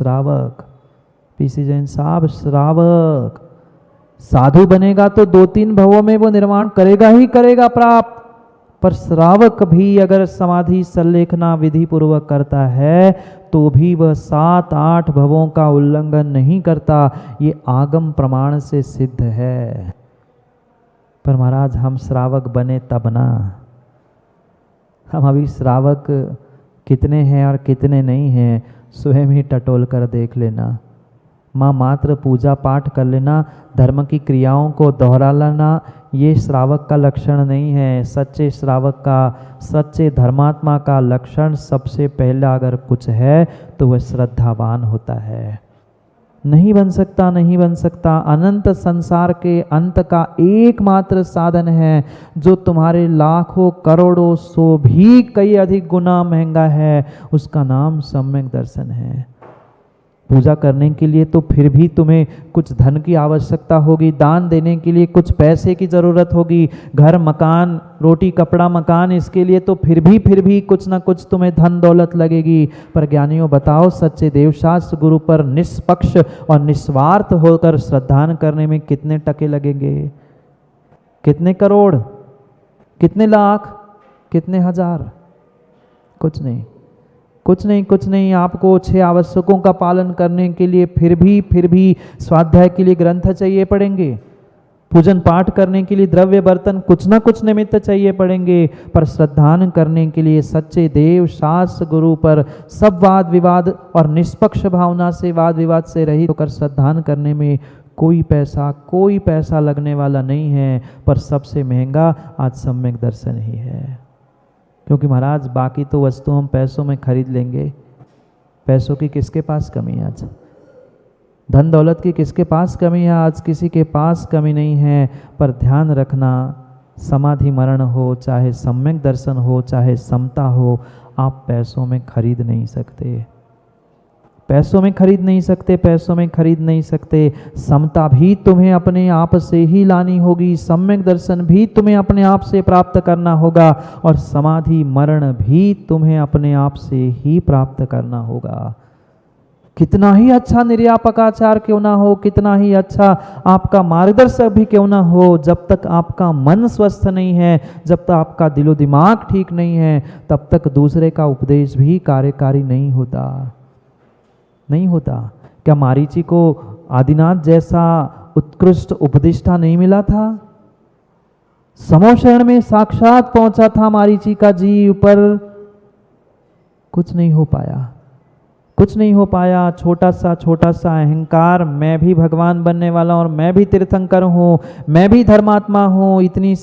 श्रावक। पीसी जैन साहब श्रावक, साधु बनेगा तो 2-3 भवों में वो निर्माण करेगा ही करेगा प्राप्त, पर श्रावक भी अगर समाधि संलेखना विधि पूर्वक करता है तो भी वह 7-8 भवों का उल्लंघन नहीं करता। ये आगम प्रमाण से सिद्ध है। पर महाराज हम श्रावक बने तब ना, हम अभी श्रावक कितने हैं और कितने नहीं हैं स्वयं ही टटोल कर देख लेना। माँ मात्र पूजा पाठ कर लेना, धर्म की क्रियाओं को दोहरा लेना, ये श्रावक का लक्षण नहीं है। सच्चे श्रावक का, सच्चे धर्मात्मा का लक्षण सबसे पहला अगर कुछ है तो वह श्रद्धावान होता है। नहीं बन सकता, नहीं बन सकता। अनंत संसार के अंत का एकमात्र साधन है जो तुम्हारे लाखों करोड़ों सौ भी कई अधिक गुना महंगा है, उसका नाम सम्यक दर्शन है। पूजा करने के लिए तो फिर भी तुम्हें कुछ धन की आवश्यकता होगी, दान देने के लिए कुछ पैसे की ज़रूरत होगी, घर मकान रोटी कपड़ा मकान, इसके लिए तो फिर भी कुछ ना कुछ तुम्हें धन दौलत लगेगी। पर ज्ञानियों बताओ, सच्चे देवशास्त्र गुरु पर निष्पक्ष और निस्वार्थ होकर श्रद्धान करने में कितने टके लगेंगे? कितने करोड़, कितने लाख, कितने हजार? कुछ नहीं, कुछ नहीं, कुछ नहीं। आपको 6 आवश्यकों का पालन करने के लिए फिर भी स्वाध्याय के लिए ग्रंथ चाहिए पड़ेंगे, पूजन पाठ करने के लिए द्रव्य बर्तन कुछ ना कुछ निमित्त चाहिए पड़ेंगे, पर श्रद्धान करने के लिए सच्चे देव शास्त्र गुरु पर सब वाद विवाद और निष्पक्ष भावना से, वाद विवाद से रहित होकर श्रद्धान करने में कोई पैसा लगने वाला नहीं है। पर सबसे महंगा आज सम्यक दर्शन ही है। क्योंकि महाराज बाकी तो वस्तु हम पैसों में खरीद लेंगे, पैसों की किसके पास कमी है आज? धन दौलत की किसके पास कमी है आज? किसी के पास कमी नहीं है। पर ध्यान रखना, समाधि मरण हो, चाहे सम्यक दर्शन हो, चाहे समता हो, आप पैसों में खरीद नहीं सकते, पैसों में खरीद नहीं सकते, पैसों में खरीद नहीं सकते। समता भी तुम्हें अपने आप से ही लानी होगी, सम्यक दर्शन भी तुम्हें अपने आप से प्राप्त करना होगा, और समाधि मरण भी तुम्हें अपने आप से ही प्राप्त करना होगा। कितना ही अच्छा निर्यापकाचार क्यों ना हो, कितना ही अच्छा आपका मार्गदर्शक भी क्यों ना हो, जब तक आपका मन स्वस्थ नहीं है, जब तक आपका दिलो दिमाग ठीक नहीं है, तब तक दूसरे का उपदेश भी कार्यकारी नहीं होता, नहीं होता। क्या मारीची को आदिनाथ जैसा उत्कृष्ट उपदेष्टा नहीं मिला था? समोशरण में साक्षात पहुंचा था मारीची का जीव, पर कुछ नहीं हो पाया, कुछ नहीं हो पाया। छोटा सा अहंकार, मैं भी भगवान बनने वाला और मैं भी तीर्थंकर हूँ, मैं भी धर्मात्मा हूँ, इतनी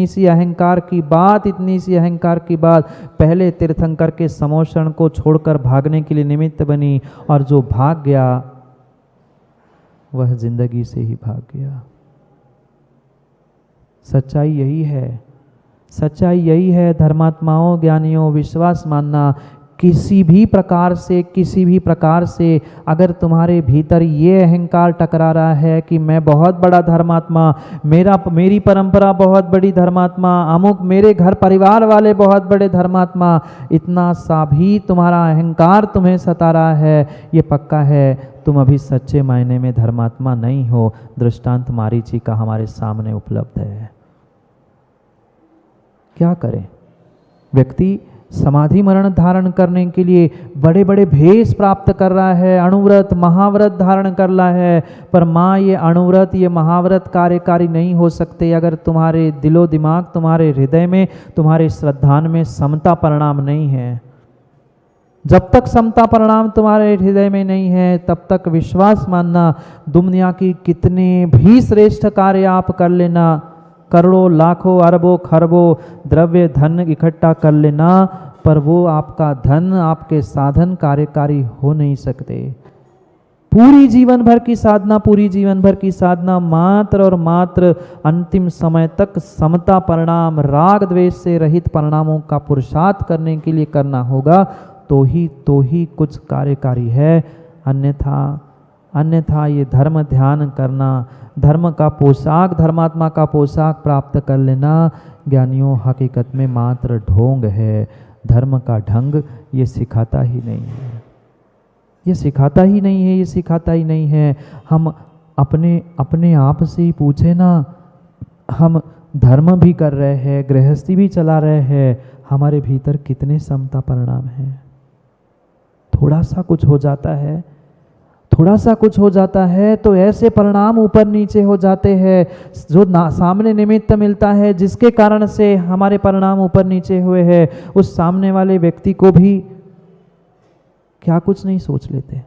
सी अहंकार की बात, इतनी सी अहंकार की बात पहले तीर्थंकर के समोषण को छोड़कर भागने के लिए निमित्त बनी, और जो भाग गया वह जिंदगी से ही भाग गया। सच्चाई यही है, सच्चाई यही है। धर्मात्माओं, ज्ञानियों, विश्वास मानना, किसी भी प्रकार से अगर तुम्हारे भीतर ये अहंकार टकरा रहा है कि मैं बहुत बड़ा धर्मात्मा, मेरी परंपरा बहुत बड़ी धर्मात्मा, अमुक मेरे घर परिवार वाले बहुत बड़े धर्मात्मा, इतना सा भी तुम्हारा अहंकार तुम्हें सता रहा है, ये पक्का है तुम अभी सच्चे मायने में धर्मात्मा नहीं हो। दृष्टांत मारीची का हमारे सामने उपलब्ध है। क्या करें? व्यक्ति समाधि मरण धारण करने के लिए बड़े बड़े भेष प्राप्त कर रहा है, अणुव्रत महाव्रत धारण कर रहा है, पर माँ ये अणुव्रत ये महाव्रत कार्यकारी नहीं हो सकते अगर तुम्हारे दिलो दिमाग, तुम्हारे हृदय में, तुम्हारे श्रद्धान में समता परिणाम नहीं है। जब तक समता परिणाम तुम्हारे हृदय में नहीं है, तब तक विश्वास मानना, दुनिया की कितने भी श्रेष्ठ कार्य आप कर लेना, करोड़ों लाखों अरबों खरबों द्रव्य धन इकट्ठा कर लेना, पर वो आपका धन, आपके साधन कार्यकारी हो नहीं सकते। पूरी जीवन भर की साधना मात्र और मात्र अंतिम समय तक समता परिणाम, राग द्वेष से रहित परिणामों का पुरुषार्थ करने के लिए करना होगा, तो ही कुछ कार्यकारी है। अन्यथा ये धर्म ध्यान करना, धर्म का पोशाक, धर्मात्मा का पोशाक प्राप्त कर लेना, ज्ञानियों हकीकत में मात्र ढोंग है। धर्म का ढंग ये सिखाता ही नहीं है। ये सिखाता ही नहीं है, ये सिखाता ही नहीं है। हम अपने आप से ही पूछे ना, हम धर्म भी कर रहे हैं, गृहस्थी भी चला रहे हैं, हमारे भीतर कितने समता परिणाम हैं। थोड़ा सा कुछ हो जाता है, थोड़ा सा कुछ हो जाता है तो ऐसे परिणाम ऊपर नीचे हो जाते हैं। जो सामने निमित्त मिलता है जिसके कारण से हमारे परिणाम ऊपर नीचे हुए हैं, उस सामने वाले व्यक्ति को भी क्या कुछ नहीं सोच लेते,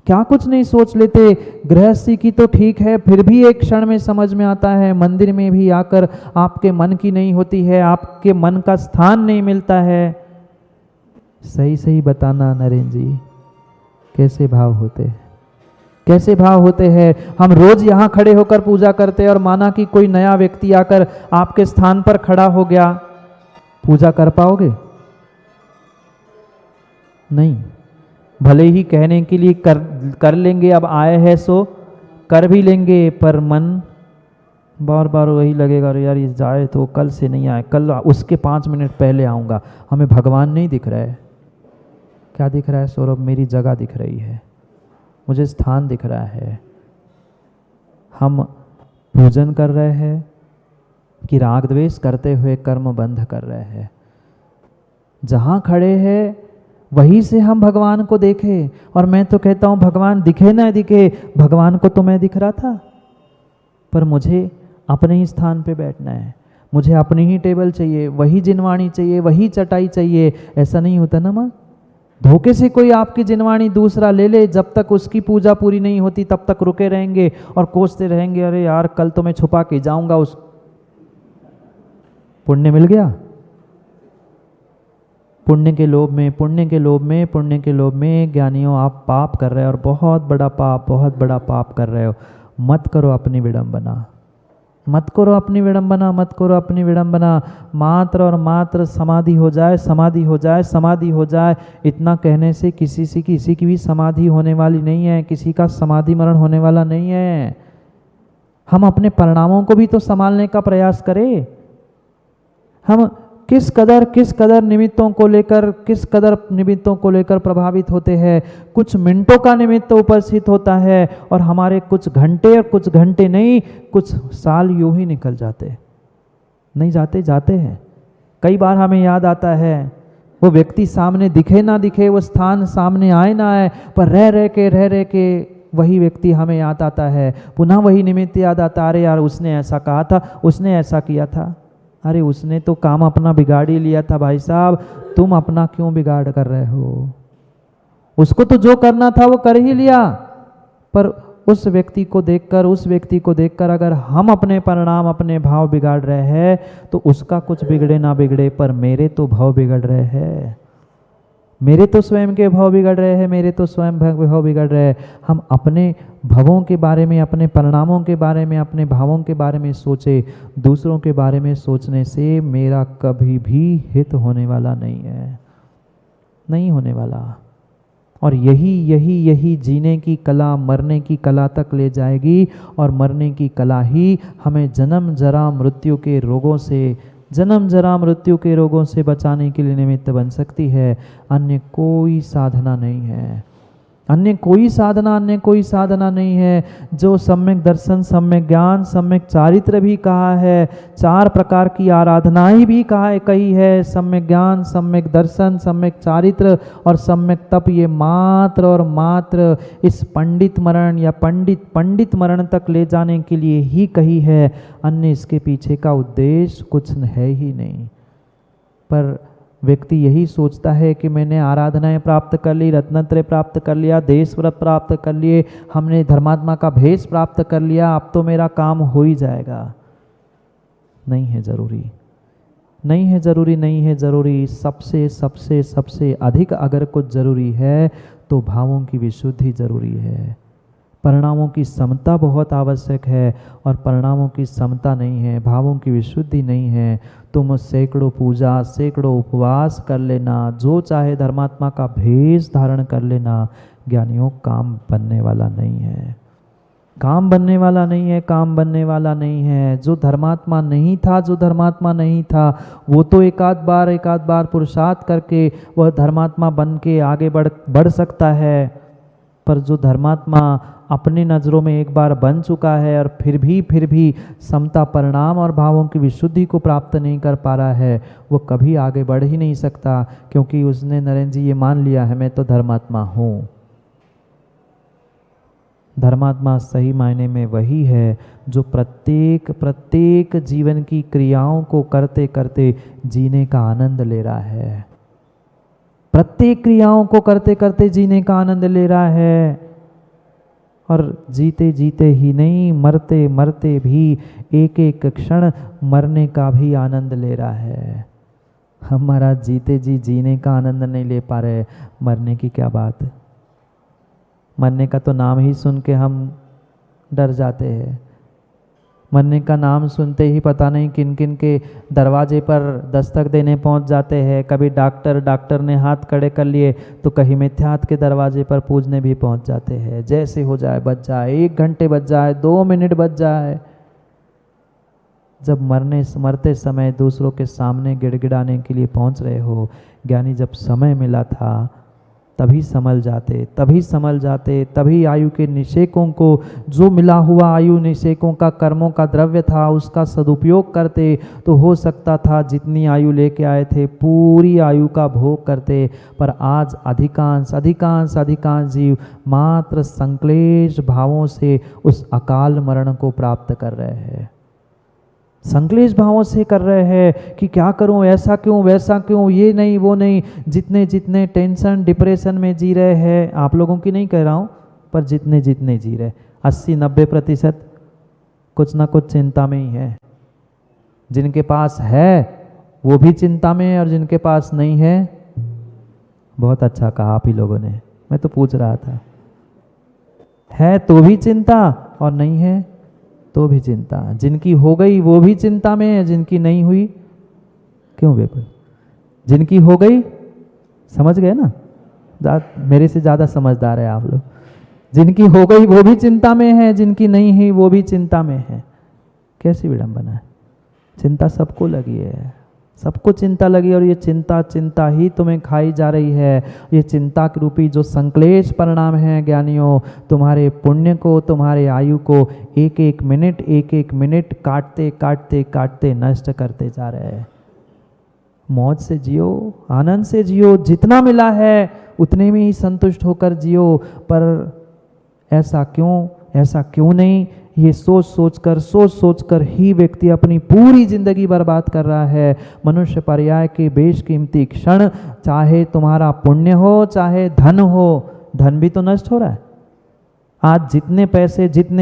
क्या कुछ नहीं सोच लेते। गृहस्थी की तो ठीक है, फिर भी एक क्षण में समझ में आता है। मंदिर में भी आकर आपके मन की नहीं होती है, आपके मन का स्थान नहीं मिलता है। सही सही बताना नरेंद्र जी, कैसे भाव होते हैं, कैसे भाव होते हैं। हम रोज यहाँ खड़े होकर पूजा करते हैं और माना कि कोई नया व्यक्ति आकर आपके स्थान पर खड़ा हो गया, पूजा कर पाओगे? नहीं। भले ही कहने के लिए कर लेंगे, अब आए हैं सो कर भी लेंगे, पर मन बार बार वही लगेगा, अरे यार ये जाए तो कल से नहीं आए, कल उसके 5 मिनट पहले आऊँगा। हमें भगवान नहीं दिख रहा है। क्या दिख रहा है सौरभ? मेरी जगह दिख रही है, मुझे स्थान दिख रहा है। हम पूजन कर रहे हैं कि राग द्वेष करते हुए कर्म बंध कर रहे हैं? जहाँ खड़े हैं वहीं से हम भगवान को देखें। और मैं तो कहता हूँ भगवान दिखे ना दिखे, भगवान को तो मैं दिख रहा था, पर मुझे अपने ही स्थान पे बैठना है, मुझे अपनी ही टेबल चाहिए, वही जिनवाणी चाहिए, वही चटाई चाहिए। ऐसा नहीं होता ना माँ। धोखे से कोई आपकी जिनवाणी दूसरा ले ले, जब तक उसकी पूजा पूरी नहीं होती तब तक रुके रहेंगे और कोसते रहेंगे, अरे यार कल तो मैं छुपा के जाऊंगा। उस पुण्य मिल गया, पुण्य के लोभ में, पुण्य के लोभ में, पुण्य के लोभ में ज्ञानियों आप पाप कर रहे हो, और बहुत बड़ा पाप, बहुत बड़ा पाप कर रहे हो। मत करो अपनी विडंबना, मत करो अपनी विडंबना, मत करो अपनी विडंबना। मात्र और मात्र समाधि हो जाए, समाधि हो जाए, समाधि हो जाए, इतना कहने से किसी की भी समाधि होने वाली नहीं है, किसी का समाधि मरण होने वाला नहीं है। हम अपने परिणामों को भी तो संभालने का प्रयास करें। हम किस कदर निमित्तों को लेकर प्रभावित होते हैं। कुछ मिनटों का निमित्त उपस्थित होता है और हमारे कुछ घंटे, और कुछ घंटे नहीं, कुछ साल यूं ही निकल जाते, नहीं जाते, जाते हैं। कई बार हमें याद आता है, वो व्यक्ति सामने दिखे ना दिखे, वो स्थान सामने आए ना आए, पर रह रह के वही व्यक्ति हमें याद आता है, पुनः वही निमित्त याद आता, अरे यार उसने ऐसा कहा था, उसने ऐसा किया था। अरे उसने तो काम अपना बिगाड़ ही लिया था भाई साहब, तुम अपना क्यों बिगाड़ कर रहे हो? उसको तो जो करना था वो कर ही लिया, पर उस व्यक्ति को देखकर अगर हम अपने परिणाम, अपने भाव बिगाड़ रहे हैं, तो उसका कुछ बिगड़े ना बिगड़े, पर मेरे तो भाव बिगड़ रहे हैं, मेरे तो स्वयं के भाव बिगड़ रहे हैं, मेरे तो स्वयं भाव बिगड़ रहे हैं। हम अपने भावों के बारे में, अपने परिणामों के बारे में, अपने भावों के बारे में सोचे। दूसरों के बारे में सोचने से मेरा कभी भी हित होने वाला नहीं है, नहीं होने वाला। और यही जीने की कला मरने की कला तक ले जाएगी, और मरने की कला ही हमें जन्म जरा मृत्यु के रोगों से बचाने के लिए निमित्त बन सकती है। अन्य कोई साधना नहीं है, अन्य कोई साधना नहीं है। जो सम्यक दर्शन, सम्यक ज्ञान, सम्यक चारित्र भी कहा है, 4 प्रकार की आराधनाएं भी कही है, सम्यक ज्ञान, सम्यक दर्शन, सम्यक चारित्र और सम्यक तप। ये मात्र और मात्र इस पंडित मरण या पंडित मरण तक ले जाने के लिए ही कही है। अन्य इसके पीछे का उद्देश्य कुछ है ही नहीं। पर व्यक्ति यही सोचता है कि मैंने आराधनाएं प्राप्त कर ली, रत्नत्रय प्राप्त कर लिया, देश व्रत प्राप्त कर लिए, हमने धर्मात्मा का भेष प्राप्त कर लिया, अब तो मेरा काम हो ही जाएगा। नहीं है जरूरी, नहीं है जरूरी, नहीं है जरूरी। सबसे अधिक अगर कुछ जरूरी है तो भावों की विशुद्धि जरूरी है। परिणामों की समता बहुत आवश्यक है, और परिणामों की समता नहीं है, भावों की विशुद्धि नहीं है, तुम सैकड़ों पूजा, सैकड़ों उपवास कर लेना, जो चाहे धर्मात्मा का भेष धारण कर लेना, ज्ञानियों काम बनने वाला नहीं है। काम बनने वाला नहीं है, काम बनने वाला नहीं है। जो धर्मात्मा नहीं था, जो धर्मात्मा नहीं था, वो तो एक आध बार पुरुषार्थ करके वह धर्मात्मा बन के आगे बढ़ सकता है। पर जो धर्मात्मा अपनी नज़रों में एक बार बन चुका है और फिर भी समता, परिणाम और भावों की विशुद्धि को प्राप्त नहीं कर पा रहा है, वो कभी आगे बढ़ ही नहीं सकता, क्योंकि उसने, नरेंद्र जी, ये मान लिया है मैं तो धर्मात्मा हूँ। धर्मात्मा सही मायने में वही है जो प्रत्येक जीवन की क्रियाओं को करते करते जीने का आनंद ले रहा है। प्रत्येक क्रियाओं को करते करते जीने का आनंद ले रहा है, और जीते जीते ही नहीं, मरते मरते भी एक एक क्षण मरने का भी आनंद ले रहा है। हम महाराज जीते जी जीने का आनंद नहीं ले पा रहे, मरने की क्या बात है। मरने का तो नाम ही सुन के हम डर जाते हैं। मरने का नाम सुनते ही पता नहीं किन किन के दरवाजे पर दस्तक देने पहुंच जाते हैं। कभी डॉक्टर ने हाथ खड़े कर लिए तो कहीं मिथ्यात्व के दरवाजे पर पूजने भी पहुंच जाते हैं। जैसे हो जाए बच जाए, 1 घंटे बच जाए, 2 मिनट बच जाए। जब मरते समय दूसरों के सामने गिड़गिड़ाने के लिए पहुंच रहे हो, ज्ञानी जब समय मिला था तभी संभल जाते, तभी आयु के निषेकों को, जो मिला हुआ आयु निषेकों का कर्मों का द्रव्य था, उसका सदुपयोग करते तो हो सकता था जितनी आयु लेके आए थे पूरी आयु का भोग करते। पर आज अधिकांश जीव मात्र संक्लेश भावों से उस अकाल मरण को प्राप्त कर रहे हैं। संक्लेश भावों से कर रहे हैं कि क्या करूं, ऐसा क्यों, वैसा क्यों, ये नहीं वो नहीं। जितने टेंशन डिप्रेशन में जी रहे हैं, आप लोगों की नहीं कह रहा हूं, पर जितने जी रहे 80-90% कुछ ना कुछ चिंता में ही है। जिनके पास है वो भी चिंता में है, और जिनके पास नहीं है, बहुत अच्छा कहा आप ही लोगों ने, मैं तो पूछ रहा था, है तो भी चिंता और नहीं है तो भी चिंता। जिनकी हो गई वो भी चिंता में है, जिनकी नहीं हुई क्यों बेबल, जिनकी हो गई, समझ गए ना, मेरे से ज़्यादा समझदार है आप लोग। जिनकी हो गई वो भी चिंता में है, जिनकी नहीं हुई वो भी चिंता में है। कैसी विडंबना है। चिंता सबको लगी है, सबको चिंता लगी, और ये चिंता ही तुम्हें खाई जा रही है। ये चिंता के रूपी जो संक्लेश परिणाम है ज्ञानियों, तुम्हारे पुण्य को, तुम्हारे आयु को एक एक मिनट काटते नष्ट करते जा रहे हैं। मौज से जियो, आनंद से जियो, जितना मिला है उतने में ही संतुष्ट होकर जियो। पर ऐसा क्यों नहीं, ये सोच कर ही व्यक्ति अपनी पूरी जिंदगी बर्बाद कर रहा है। मनुष्य पर्याय के बेशकीमती क्षण, चाहे तुम्हारा पुण्य हो चाहे धन हो, धन भी तो नष्ट हो रहा है। आज जितने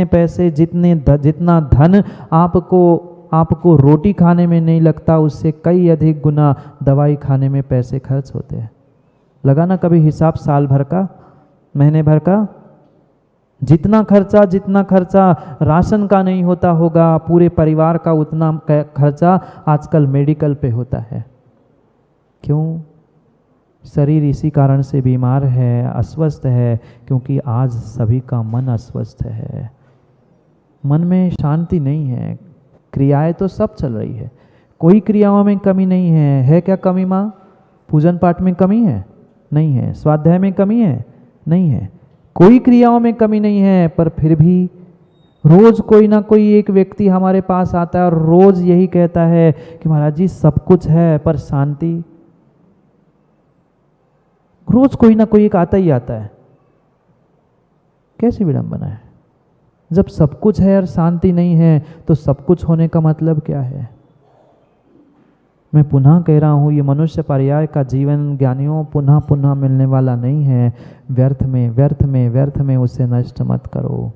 पैसे जितना धन आपको रोटी खाने में नहीं लगता, उससे कई अधिक गुना दवाई खाने में पैसे खर्च होते हैं। लगाना कभी हिसाब, साल भर का, महीने भर का, जितना खर्चा राशन का नहीं होता होगा, पूरे परिवार का उतना खर्चा आजकल मेडिकल पे होता है। क्यों? शरीर इसी कारण से बीमार है, अस्वस्थ है, क्योंकि आज सभी का मन अस्वस्थ है। मन में शांति नहीं है। क्रियाएं तो सब चल रही है, कोई क्रियाओं में कमी नहीं है। है क्या कमी माँ? पूजन पाठ में कमी है? नहीं है। स्वाध्याय में कमी है? नहीं है। कोई क्रियाओं में कमी नहीं है। पर फिर भी रोज कोई ना कोई एक व्यक्ति हमारे पास आता है और रोज यही कहता है कि महाराज जी सब कुछ है पर शांति। रोज कोई ना कोई एक आता ही आता है। कैसी विडंबना है। जब सब कुछ है और शांति नहीं है तो सब कुछ होने का मतलब क्या है? मैं पुनः कह रहा हूँ, ये मनुष्य पर्याय का जीवन ज्ञानियों पुनः मिलने वाला नहीं है। व्यर्थ में उसे नष्ट मत करो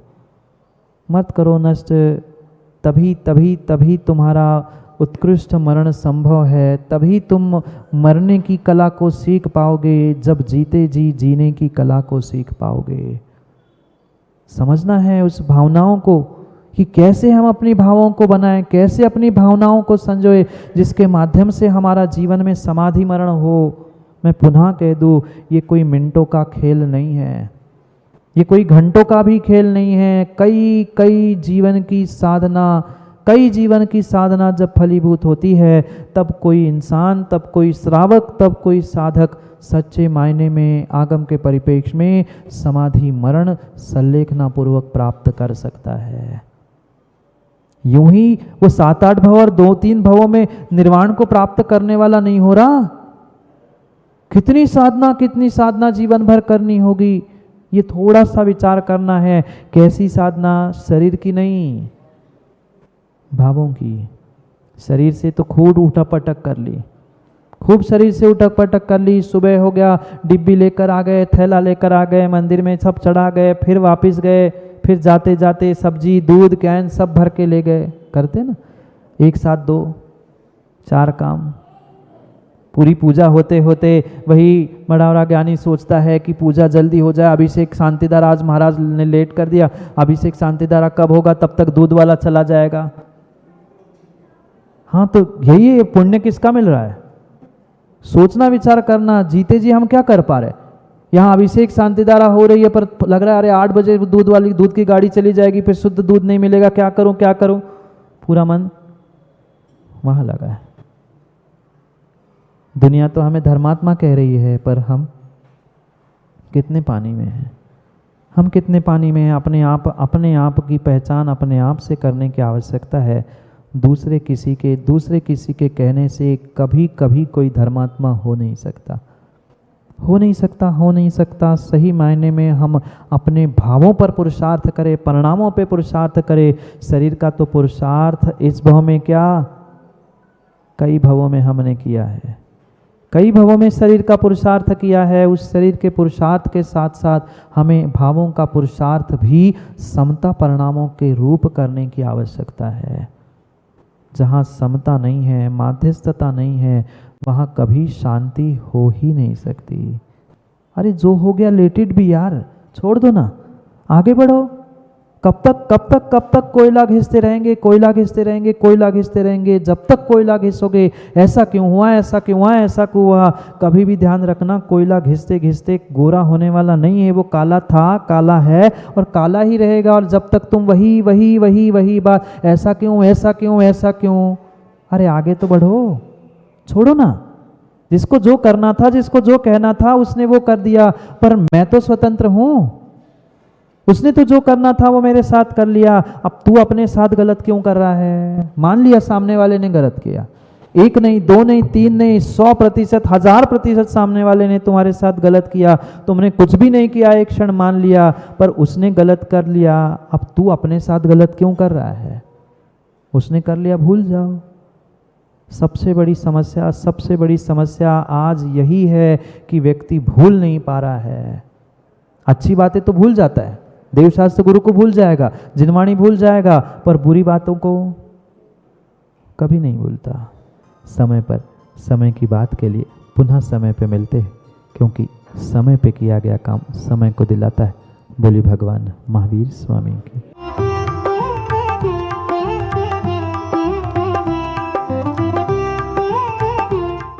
नष्ट। तभी तुम्हारा उत्कृष्ट मरण संभव है। तभी तुम मरने की कला को सीख पाओगे, जब जीते जी जीने की कला को सीख पाओगे। समझना है उस भावनाओं को कि कैसे हम अपनी भावों को बनाएं, कैसे अपनी भावनाओं को संजोए, जिसके माध्यम से हमारा जीवन में समाधि मरण हो। मैं पुनः कह दूं, ये कोई मिनटों का खेल नहीं है। ये कोई घंटों का भी खेल नहीं है। कई कई जीवन की साधना, कई जीवन की साधना जब फलीभूत होती है, तब कोई इंसान, तब कोई श्रावक, तब कोई साधक सच्चे मायने में आगम के परिप्रेक्ष्य में समाधि मरण संलेखना पूर्वक प्राप्त कर सकता है। यूं ही वो 7-8 भव और 2-3 भवों में निर्वाण को प्राप्त करने वाला नहीं हो रहा। कितनी साधना जीवन भर करनी होगी। ये थोड़ा सा विचार करना है। कैसी साधना? शरीर की नहीं, भावों की। शरीर से तो खूब उठक पटक कर ली, खूब शरीर से उठक पटक कर ली। सुबह हो गया, डिब्बी लेकर आ गए, थैला लेकर आ गए, मंदिर में सब चढ़ा गए, फिर वापस गए, फिर जाते जाते सब्जी दूध कैन सब भर के ले गए। करते ना, एक साथ 2-4 काम। पूरी पूजा होते होते वही मढ़ावरा ज्ञानी सोचता है कि पूजा जल्दी हो जाए, अभिषेक शांतिधारा आज महाराज ने लेट कर दिया, अभिषेक शांतिधारा कब होगा, तब तक दूध वाला चला जाएगा। हाँ, तो यही है, पुण्य किसका मिल रहा है? सोचना, विचार करना। जीते जी हम क्या कर पा रहे? यहाँ अभिषेक शांतिधारा हो रही है, पर लग रहा है अरे 8 बजे दूध की गाड़ी चली जाएगी, फिर शुद्ध दूध नहीं मिलेगा, क्या करूं क्या करूं। पूरा मन वहां लगा है। दुनिया तो हमें धर्मात्मा कह रही है, पर हम कितने पानी में हैं? हम कितने पानी में हैं? अपने आप की पहचान अपने आप से करने की आवश्यकता है। दूसरे किसी के कहने से कभी कभी कोई धर्मात्मा हो नहीं सकता। सही मायने में हम अपने भावों पर पुरुषार्थ करें, परिणामों पे पुरुषार्थ करें। शरीर का तो पुरुषार्थ इस भव में क्या, कई भवों में हमने किया है। कई भवों में शरीर का पुरुषार्थ किया है। उस शरीर के पुरुषार्थ के साथ साथ हमें भावों का पुरुषार्थ भी समता परिणामों के रूप करने की आवश्यकता है। जहाँ समता नहीं है, माध्यस्थता नहीं है, वहाँ कभी शांति हो ही नहीं सकती। अरे जो हो गया लेट इट बी यार, छोड़ दो ना, आगे बढ़ो। कब तक कोयला घिसते रहेंगे। जब तक कोयला घिसोगे, ऐसा क्यों हुआ। कभी भी ध्यान रखना, कोयला घिसते घिसते गोरा होने वाला नहीं है। वो काला था, काला है और काला ही रहेगा। और जब तक तुम वही बात, ऐसा क्यों। अरे आगे तो बढ़ो, छोड़ो ना। जिसको जो करना था, जिसको जो कहना था, उसने वो कर दिया। पर मैं तो स्वतंत्र हूं। उसने तो जो करना था वो मेरे साथ कर लिया। अब तू अपने साथ गलत क्यों कर रहा है? मान लिया सामने वाले ने गलत किया, 1 नहीं 2 नहीं 3 नहीं 100%, 1000% सामने वाले ने तुम्हारे साथ गलत किया। तुमने कुछ भी नहीं किया, एक क्षण मान लिया, पर उसने गलत कर लिया। अब तू अपने साथ गलत क्यों कर रहा है? उसने कर लिया, भूल जाओ। सबसे बड़ी समस्या आज यही है कि व्यक्ति भूल नहीं पा रहा है। अच्छी बातें तो भूल जाता है, देवशास्त्र गुरु को भूल जाएगा, जिनवाणी भूल जाएगा, पर बुरी बातों को कभी नहीं भूलता। समय पर, समय की बात के लिए पुनः समय पे मिलते हैं, क्योंकि समय पे किया गया काम समय को दिलाता है। बोली भगवान महावीर स्वामी की।